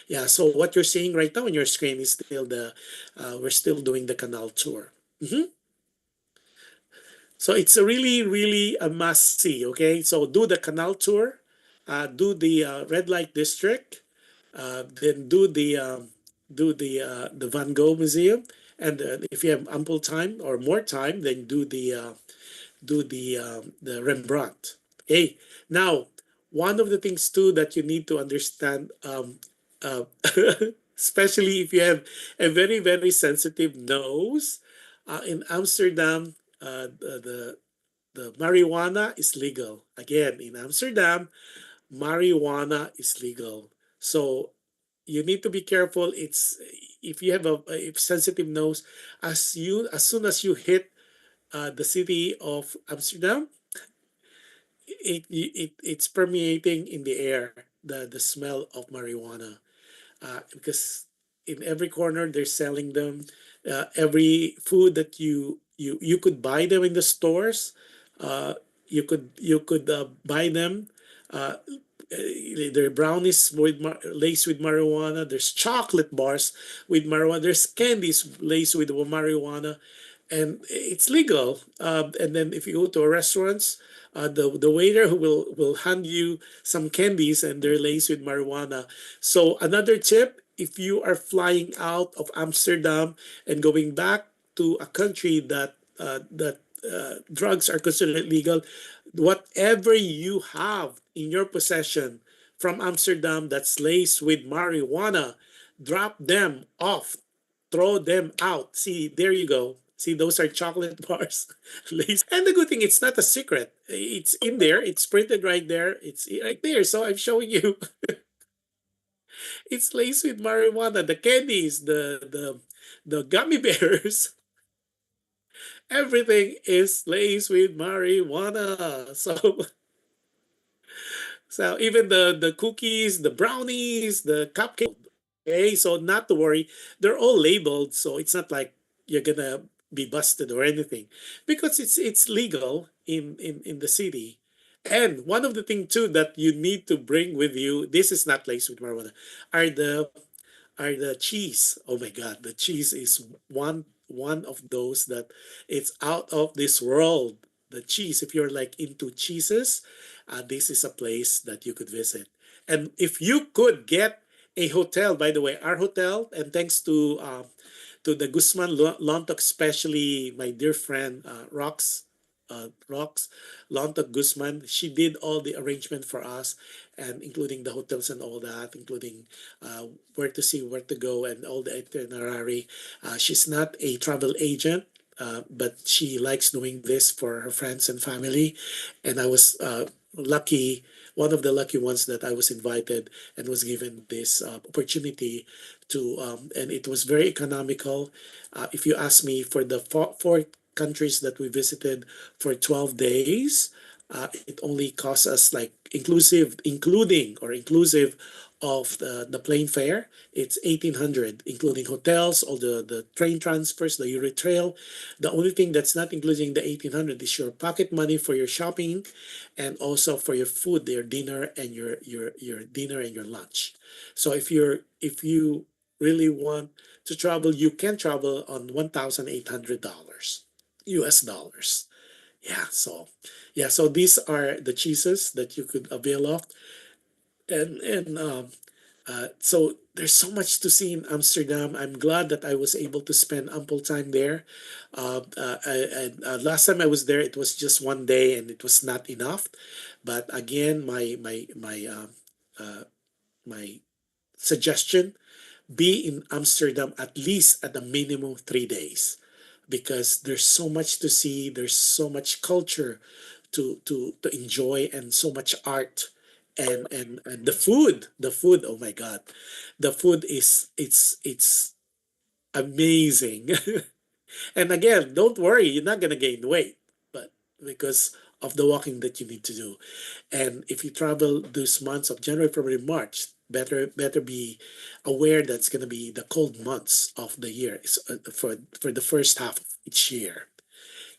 Yeah, so what you're seeing right now on your screen is still the we're still doing the canal tour. Mhm. So it's a really a must see. Okay, so do the canal tour, do the red light district, then do the Van Gogh Museum, and if you have ample time or more time, then do the Rembrandt. Okay, now one of the things too that you need to understand, uh, especially if you have a very sensitive nose, in Amsterdam, the marijuana is legal. Again, in Amsterdam, marijuana is legal. So you need to be careful. It's if you have a sensitive nose, as soon as you hit the city of Amsterdam, it's permeating in the air, the smell of marijuana, because in every corner they're selling them. Every food that you could buy them in the stores, uh, you could buy them. Uh, there are brownies laced with marijuana. There's chocolate bars with marijuana. There's candies laced with marijuana, and it's legal. And then if you go to a restaurants, the waiter who will hand you some candies and they're laced with marijuana. So another tip: if you are flying out of Amsterdam and going back to a country that drugs are considered legal, whatever you have in your possession from Amsterdam that's laced with marijuana, drop them off, throw them out. See, there you go. See, those are chocolate bars laced. And the good thing, it's not a secret. It's in there. It's printed right there. It's right there. So I'm showing you. It's laced with marijuana. The candies, the gummy bears, everything is laced with marijuana. So even the cookies, the brownies, the cupcake. Okay, so not to worry, they're all labeled, so it's not like you're gonna be busted or anything, because it's legal in the city. And one of the thing too that you need to bring with you, this is not laced with marijuana, are the cheese. Oh my God, the cheese is one of those that it's out of this world. The cheese, if you're like into cheeses, this is a place that you could visit. And if you could get a hotel, by the way, our hotel, and thanks to the Guzman Lontok, especially my dear friend Rox Lontok Guzman. She did all the arrangement for us, and including the hotels and all that, including where to see, where to go, and all the itinerary. She's not a travel agent. But she likes doing this for her friends and family, and I was lucky, one of the lucky ones that I was invited and was given this opportunity and it was very economical. If you ask me, for the four countries that we visited for 12 days, it only cost us, like, inclusive of the plane fare, it's 1,800, including hotels, all the train transfers, the Euratrail. The only thing that's not including the 1,800 is your pocket money for your shopping, and also for your food, your dinner and your dinner and your lunch. So if you really want to travel, you can travel on $1,800 US dollars. Yeah, so these are the cheeses that you could avail of, and So there's so much to see in Amsterdam. I'm glad that I was able to spend ample time there. Last time I was there, it was just one day, and it was not enough. But again, my suggestion: be in Amsterdam at least at a minimum 3 days, because there's so much to see. There's so much culture to enjoy, and so much art, and the food, oh my god, the food is it's amazing. And again, don't worry, you're not gonna gain weight, but because of the walking that you need to do. And if you travel these months of January, February, March, better be aware that's gonna be the cold months of the year. For the first half of each year.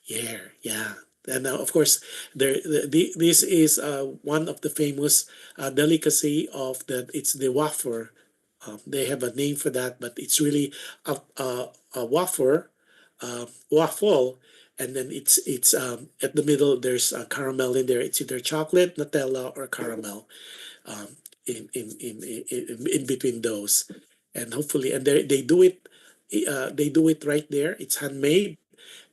Yeah. And of course, this is one of the famous delicacy of that. It's the wafer. They have a name for that, but it's really a wafer, waffle, and then it's at the middle. There's a caramel in there. It's either chocolate, Nutella, or caramel, um, in between those, and hopefully, and they do it. They do it right there. It's handmade,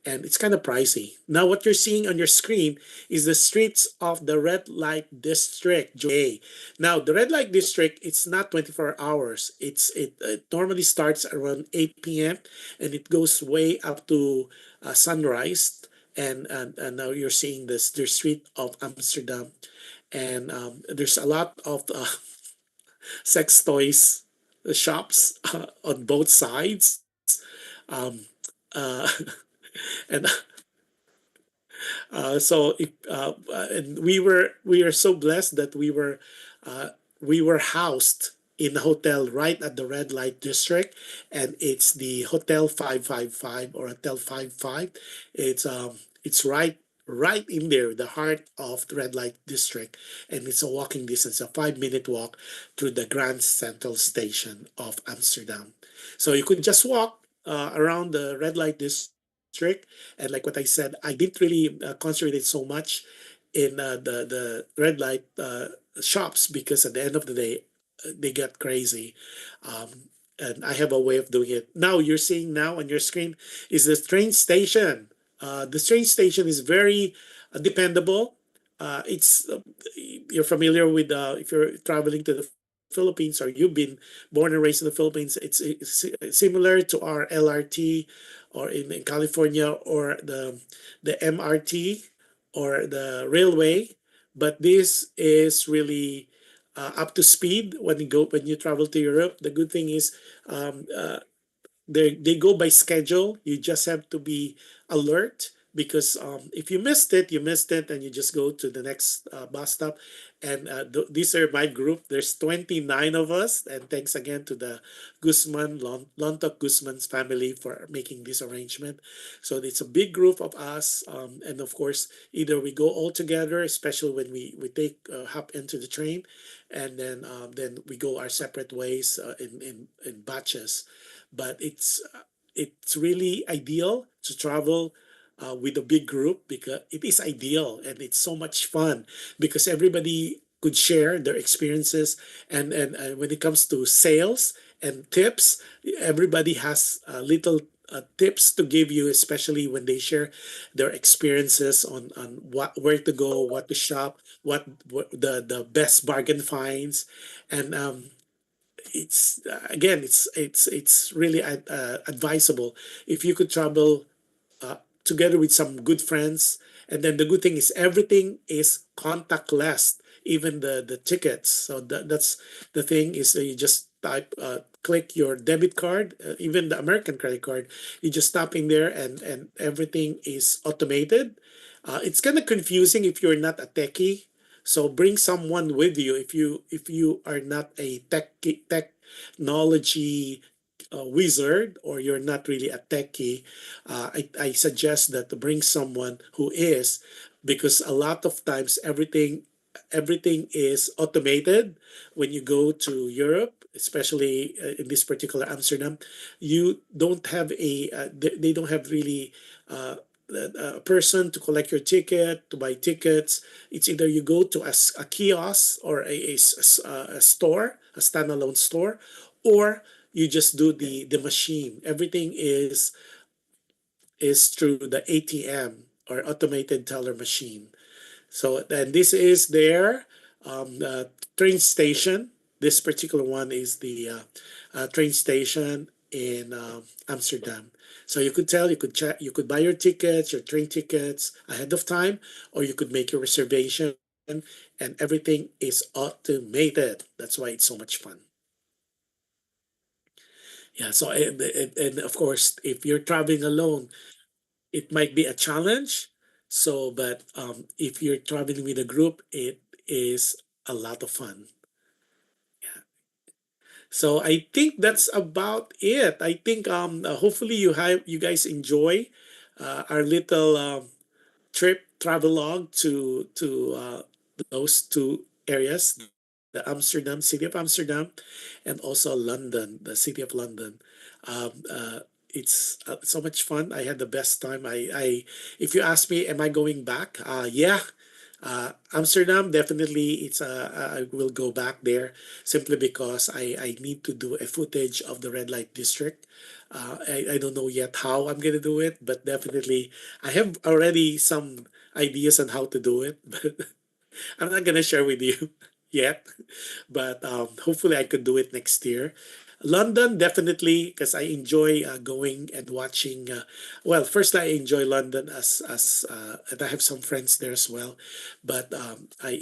and it's kind of pricey. Now, what you're seeing on your screen is the streets of the red light district, J. Now, the red light district, it's not 24 hours. It normally starts around 8 p.m. and it goes way up to sunrise. And now you're seeing the street of Amsterdam, and there's a lot of sex toys shops on both sides. Um, uh, and so if, and we are so blessed that we were housed in a hotel right at the red light district, and it's the Hotel 555 or Hotel 55. It's right in there, the heart of the red light district, and it's a walking distance, a 5 minute walk through the Grand Central Station of Amsterdam. So you could just walk around the red light district. And like what I said, I didn't really concentrate so much in the red light shops, because at the end of the day, they get crazy. And I have a way of doing it. Now you're seeing now on your screen is the train station. The train station is very dependable. It's You're familiar with if you're traveling to the Philippines, or you've been born and raised in the Philippines. It's similar to our LRT, or in California, or the MRT, or the railway. But this is really up to speed when you travel to Europe. The good thing is, um, uh, they go by schedule. You just have to be alert, because if you missed it, you missed it, and you just go to the next bus stop. And these are my group. There's 29 of us, and thanks again to the Lontok Guzman's family for making this arrangement. So it's a big group of us, and of course, either we go all together, especially when we take hop into the train, and then we go our separate ways in batches. But it's really ideal to travel with a big group, because it is ideal, and it's so much fun, because everybody could share their experiences. And when it comes to sales and tips, everybody has little tips to give you, especially when they share their experiences on where to go, what to shop, what the best bargain finds. And it's again, it's really advisable if you could travel together with some good friends. And then the good thing is everything is contactless, even the tickets. So that's the thing is that you just click your debit card, even the American credit card. You just tap in there, and everything is automated. It's kind of confusing if you're not a techie. So bring someone with you if you are not a technology wizard, or you're not really a techie. I suggest that to bring someone who is, because a lot of times everything is automated when you go to Europe, especially in this particular Amsterdam. You don't have they don't have really a person to collect your ticket, to buy tickets. It's either you go to a kiosk or a store, a standalone store, or you just do the machine. Everything is through the ATM or automated teller machine. So then this is their train station. This particular one is the train station in Amsterdam. So you could tell, you could check, you could buy your tickets, your train tickets ahead of time, or you could make your reservation, and everything is automated. That's why it's so much fun. Yeah. So and of course, if you're traveling alone, it might be a challenge. So, but if you're traveling with a group, it is a lot of fun. So I think that's about it. I think hopefully you guys enjoy our little trip travelogue to those two areas, the Amsterdam, city of Amsterdam, and also London, the city of London. It's so much fun. I had the best time. If you ask me, am I going back? Yeah. Amsterdam, definitely. I will go back there simply because I need to do a footage of the red light district. I don't know yet how I'm gonna do it, but definitely I have already some ideas on how to do it, but I'm not gonna share with you yet. But hopefully I could do it next year. London, definitely, because I enjoy going and watching. Well, first I enjoy London and I have some friends there as well. But I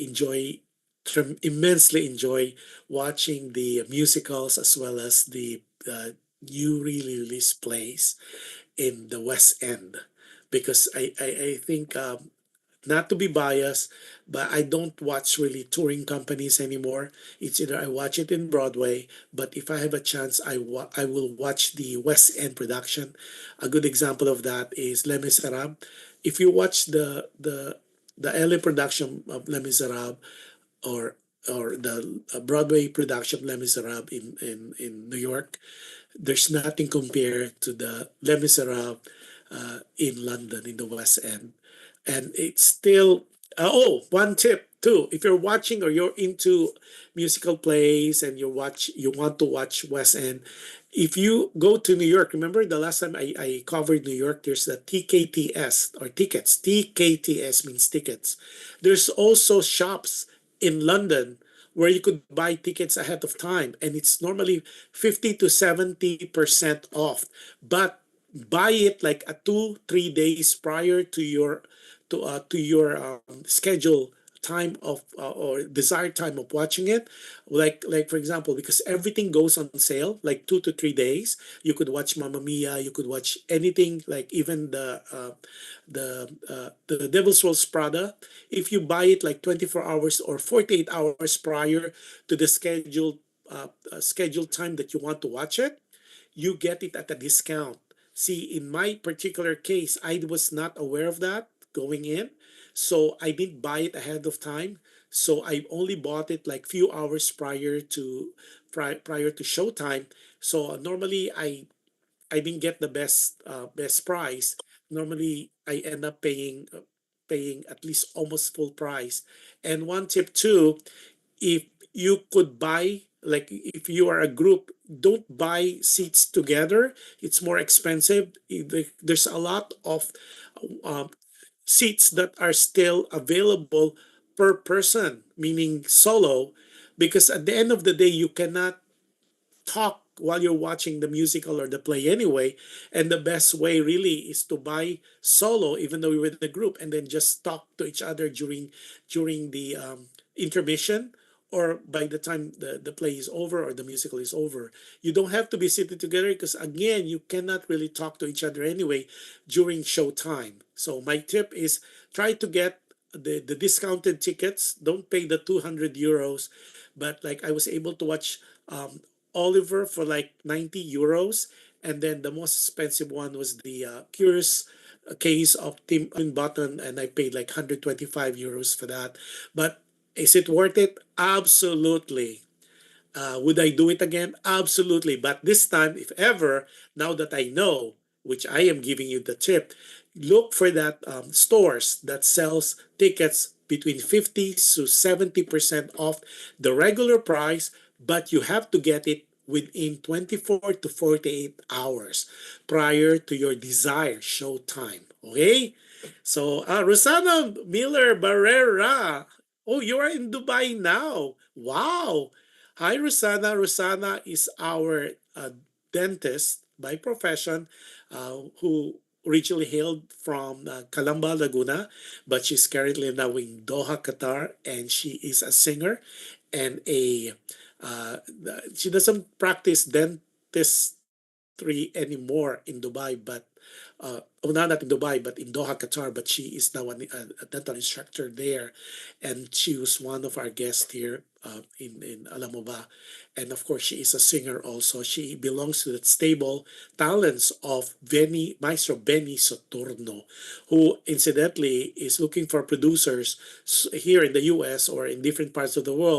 immensely enjoy watching the musicals as well as the new release plays in the West End, because I think not to be biased, but I don't watch really touring companies anymore. It's either I watch it in Broadway, but if I have a chance, I will watch the West End production. A good example of that is Les Miserables. If you watch the LA production of Les Miserables, or the Broadway production of Les Miserables in New York, there's nothing compared to the Les Miserables in London, in the West End. And it's still, one tip too. If you're watching or you're into musical plays and you want to watch West End, if you go to New York, remember the last time I covered New York, there's the TKTS or tickets. TKTS means tickets. There's also shops in London where you could buy tickets ahead of time, and it's normally 50 to 70% off. But buy it like a 2 3 days prior to your schedule time of or desired time of watching it, like for example, because everything goes on sale like 2 to 3 days. You could watch Mamma Mia, you could watch anything, like even the Devil's Rolls Prada. If you buy it like 24 hours or 48 hours prior to the scheduled time that you want to watch it, you get it at a discount. See, in my particular case, I was not aware of that going in, so I didn't buy it ahead of time. So I only bought it like few hours prior to showtime. So normally I didn't get the best price. Normally I end up paying at least almost full price. And one tip too, if you could buy, like if you are a group, don't buy seats together. It's more expensive. There's a lot of um, seats that are still available per person, meaning solo, because at the end of the day you cannot talk while you're watching the musical or the play anyway. And the best way really is to buy solo, even though you're with the group, and then just talk to each other during the intermission, or by the time the play is over or the musical is over. You don't have to be sitting together because again, you cannot really talk to each other anyway during showtime. So my tip is try to get the discounted tickets. Don't pay the 200 euros, but like I was able to watch Oliver for like 90 euros. And then the most expensive one was the Curious Case of Tim Button, and I paid like 125 euros for that. But is it worth it? Absolutely. Would I do it again? Absolutely. But this time, if ever, now that I know, which I am giving you the tip, look for that stores that sells tickets between 50 to 70% off the regular price, but you have to get it within 24 to 48 hours prior to your desired show time. Okay? So, Rosana Miller Barrera. Oh, you are in Dubai now. Wow. Hi, Rosana. Rosana is our dentist by profession who originally hailed from Calamba, Laguna, but she's currently now in Doha, Qatar, and she is a singer and uh, she doesn't practice dentistry anymore in Dubai, but not in Dubai, but in Doha, Qatar. But she is now a dental instructor there, and she was one of our guests here in Alamova. And of course, she is a singer also. She belongs to the stable talents of Maestro Benny Sotorno, who incidentally is looking for producers here in the US or in different parts of the world